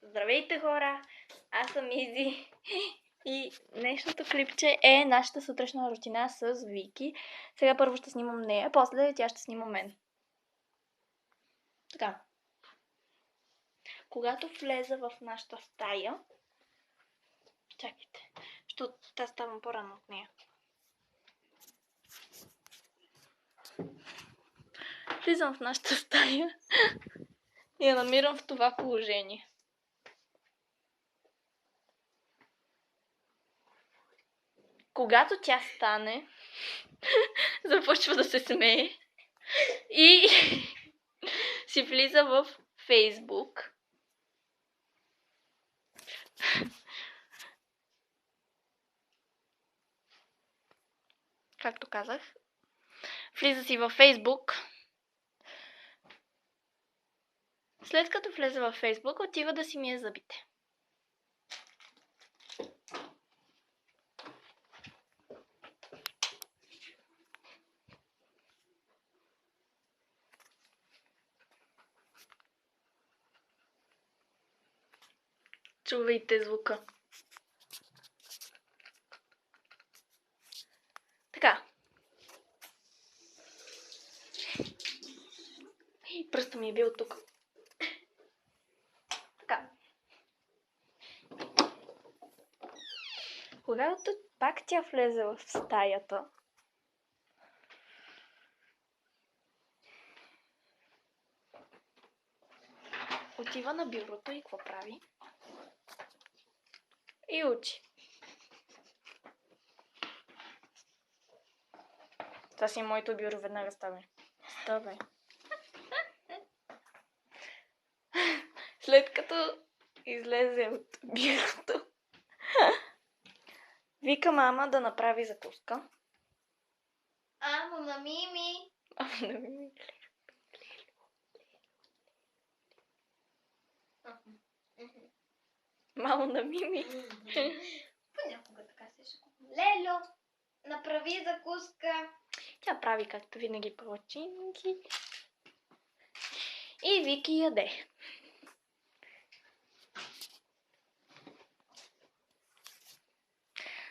Здравейте, хора! Аз съм Изи и днешното клипче е нашата сутрешна рутина с Вики. Сега първо ще снимам нея, после тя ще снима мен. Така. Когато влеза в нашата стая... Чакайте, защото аз ставам по-рано от нея. Влизам в нашата стая и я намирам в това положение. Когато тя стане, започва да се смее и си влиза в Фейсбук. Както казах, влиза си във Фейсбук. След като влезе във Фейсбук, отива да си мие зъбите. Чувайте звука. Така. Пръста ми е бил тук. Така. Когато пак тя влезе в стаята, отива на бюрото и какво прави? И учи. Това си е моето бюро, веднага ставай. Ставай. След като излезе от бюрото, вика мама да направи закуска. Мамо на Мими. Мамо на Мими. Понякога така се шукам. Лело, направи закуска. Тя прави както винаги палачинки. И Вики яде.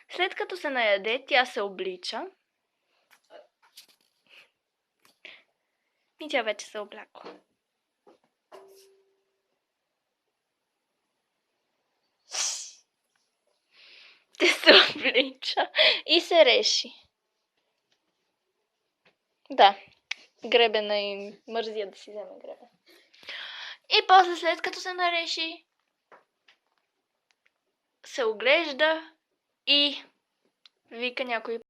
След като се наяде, тя се облича. И тя вече се облякла. Те се облича и се реши. Да, гребена и мързия да си вземе гребена. И после, след като се нареши, се оглежда и вика някой